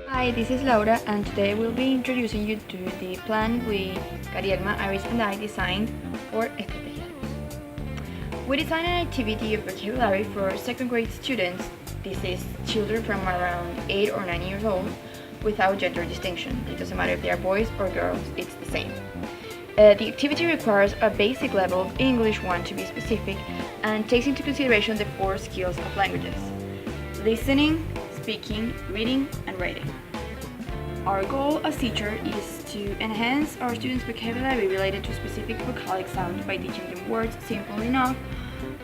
Hi, this is Laura, and today we'll be introducing you to the plan Carielma, Iris, and I designed for Estrategias. We designed an activity of vocabulary for second grade students. This is children from around 8 or 9 years old, without gender distinction. It doesn't matter if they are boys or girls, it's the same. The activity requires a basic level of English 1 to be specific, and takes into consideration the 4 skills of languages: listening, speaking, reading, and writing. Our goal as teacher is to enhance our students' vocabulary related to specific vocalic sounds by teaching them words simple enough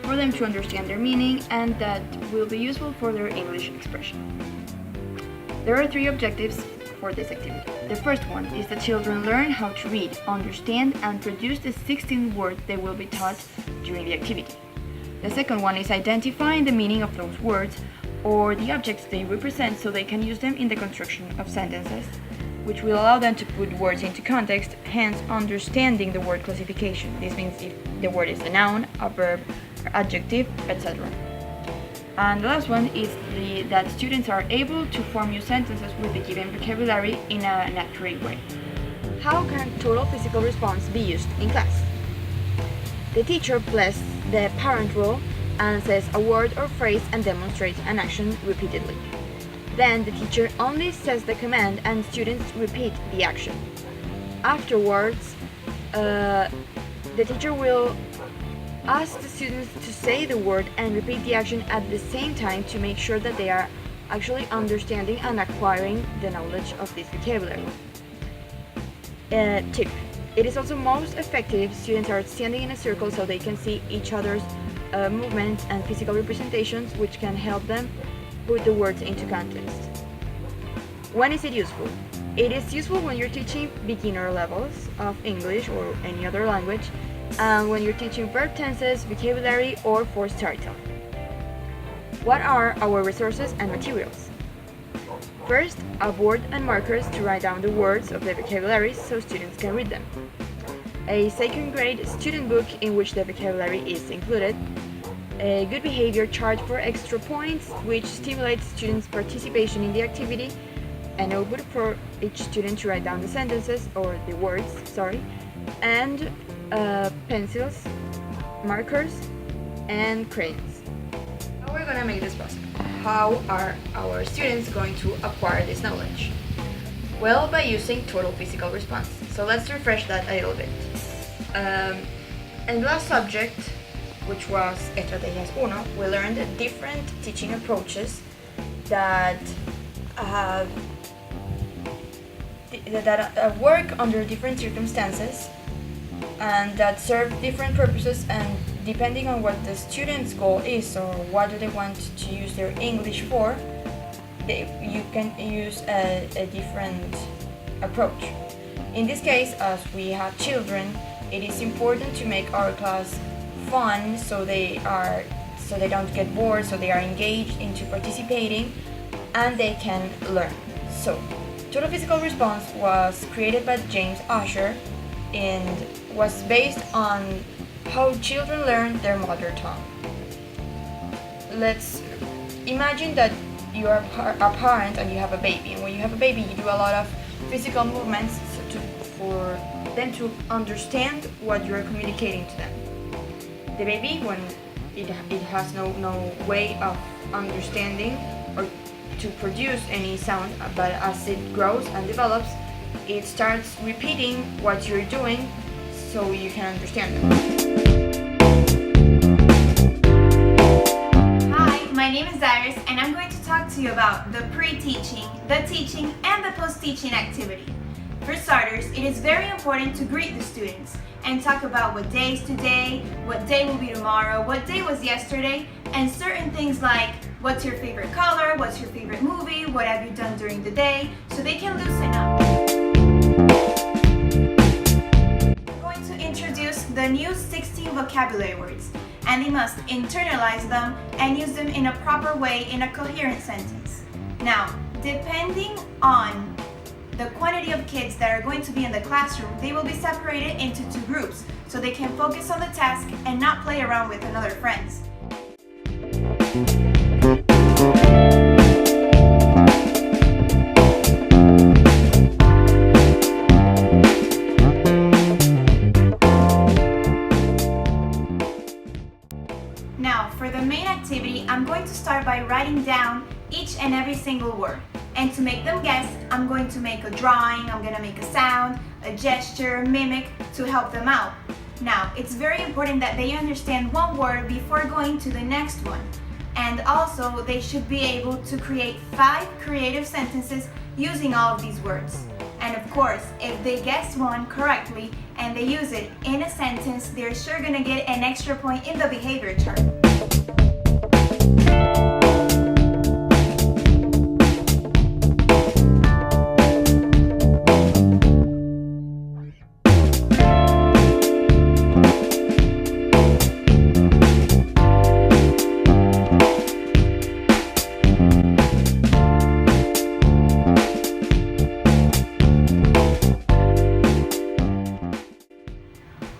for them to understand their meaning and that will be useful for their English expression. There are 3 objectives for this activity. The first one is that children learn how to read, understand, and produce the 16 words they will be taught during the activity. The second one is identifying the meaning of those words or the objects they represent so they can use them in the construction of sentences, which will allow them to put words into context, hence understanding the word classification. This means if the word is a noun, a verb, an adjective, etc. And the last one is that students are able to form new sentences with the given vocabulary in an accurate way. How can total physical response be used in class? The teacher plays the parent role and says a word or phrase and demonstrates an action repeatedly. Then the teacher only says the command and students repeat the action. Afterwards, the teacher will ask the students to say the word and repeat the action at the same time to make sure that they are actually understanding and acquiring the knowledge of this vocabulary. Tip: it is also most effective if students are standing in a circle so they can see each other's movements and physical representations, which can help them put the words into context. When is it useful? It is useful when you're teaching beginner levels of English or any other language, and when you're teaching verb tenses, vocabulary, or for storytelling. What are our resources and materials? First, a board and markers to write down the words of the vocabulary so students can read them. A second grade student book in which the vocabulary is included. A good behavior chart for extra points, which stimulates students' participation in the activity. A notebook for each student to write down the sentences, or the words, and pencils, markers, and crayons. How are we going to make this possible? How are our students going to acquire this knowledge? Well, by using total physical response. So let's refresh that a little bit. In the last subject, which was Estrategias 1, we learned different teaching approaches that work under different circumstances and that serve different purposes, and depending on what the student's goal is or what do they want to use their English for, you can use a different approach. In this case, as we have children, it is important to make our class fun so they don't get bored, so they are engaged into participating and they can learn. So, Total Physical Response was created by James Asher and was based on how children learn their mother tongue. Let's imagine that you are a parent and you have a baby, and when you have a baby you do a lot of physical movements for them to understand what you are communicating to them. The baby, when it has no way of understanding or to produce any sound, but as it grows and develops, it starts repeating what you're doing so you can understand them. Hi, my name is Iris, and I'm going to talk to you about the pre-teaching, the teaching, and the post-teaching activity. For starters, it is very important to greet the students and talk about what day is today, what day will be tomorrow, what day was yesterday, and certain things like what's your favorite color, what's your favorite movie, what have you done during the day, so they can loosen up. I'm going to introduce the new 16 vocabulary words, and they must internalize them and use them in a proper way in a coherent sentence. Now, depending on the quantity of kids that are going to be in the classroom, they will be separated into 2 groups so they can focus on the task and not play around with another friends. activity, I'm going to start by writing down each and every single word. And to make them guess, I'm going to make a drawing, I'm going to make a sound, a gesture, mimic to help them out. Now, it's very important that they understand one word before going to the next one. And also, they should be able to create 5 creative sentences using all of these words. And of course, if they guess one correctly and they use it in a sentence, they're sure gonna get an extra point in the behavior chart.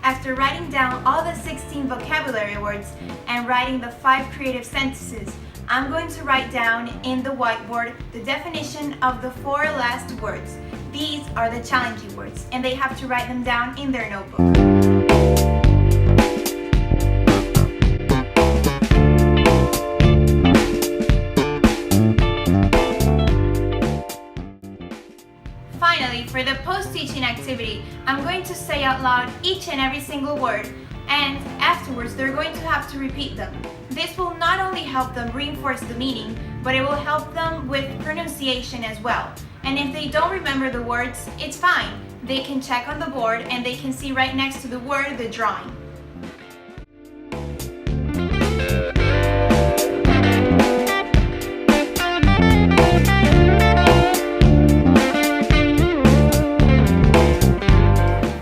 After writing down all the 16 vocabulary words and writing the 5 creative sentences, I'm going to write down in the whiteboard the definition of the 4 last words. These are the challenging words, and they have to write them down in their notebook. Finally, for the post-teaching activity, I'm going to say out loud each and every single word, and afterwards they're going to have to repeat them. This will not only help them reinforce the meaning, but it will help them with pronunciation as well. And if they don't remember the words, it's fine. They can check on the board and they can see right next to the word the drawing.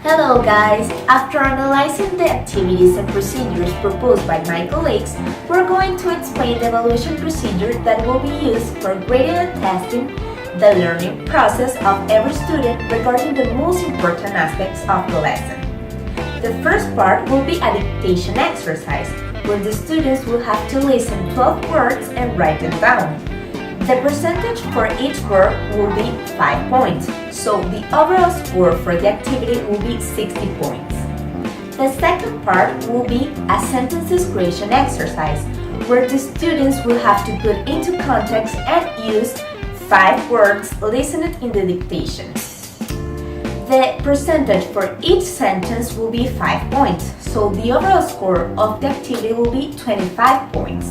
Hello guys! After analyzing the activities and procedures proposed by my colleagues, we're going to explain the evaluation procedure that will be used for grading and testing the learning process of every student regarding the most important aspects of the lesson. The first part will be a dictation exercise, where the students will have to listen 12 words and write them down. The percentage for each word will be 5 points, so the overall score for the activity will be 60 points. The second part will be a sentences creation exercise, where the students will have to put into context and use 5 words listened in the dictation. The percentage for each sentence will be 5 points, so the overall score of the activity will be 25 points.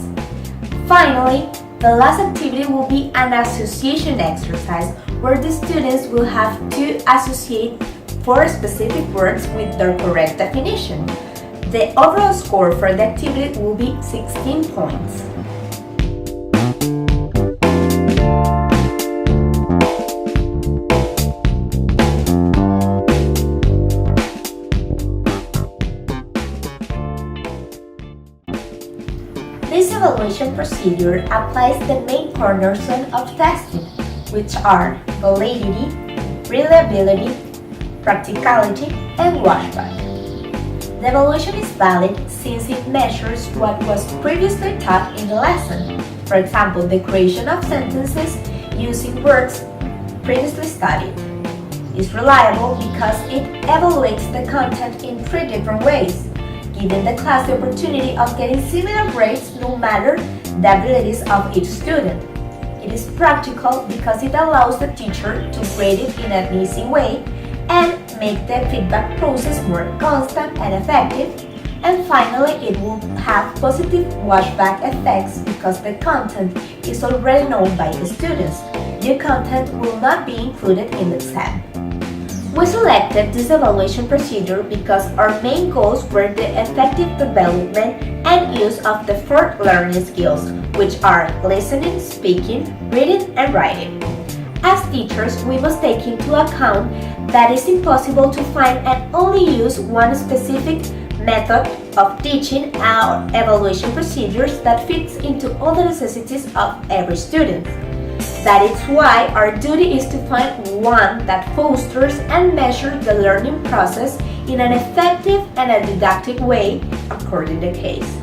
Finally, the last activity will be an association exercise, where the students will have to associate 4 specific words with their correct definition. The overall score for the activity will be 16 points. This evaluation procedure applies the main cornerstone of testing, which are validity, reliability, practicality, and washback. The evaluation is valid since it measures what was previously taught in the lesson. For example, the creation of sentences using words previously studied. It's reliable because it evaluates the content in 3 different ways, giving the class the opportunity of getting similar grades no matter the abilities of each student. It is practical because it allows the teacher to grade it in an easy way and make the feedback process more constant and effective. And finally, it will have positive washback effects because the content is already known by the students. New content will not be included in the exam. We selected this evaluation procedure because our main goals were the effective development and use of the 4 learning skills, which are listening, speaking, reading, and writing. As teachers, we must take into account that it's impossible to find and only use one specific method of teaching our evaluation procedures that fits into all the necessities of every student. That is why our duty is to find one that fosters and measures the learning process in an effective and a didactic way according to the case.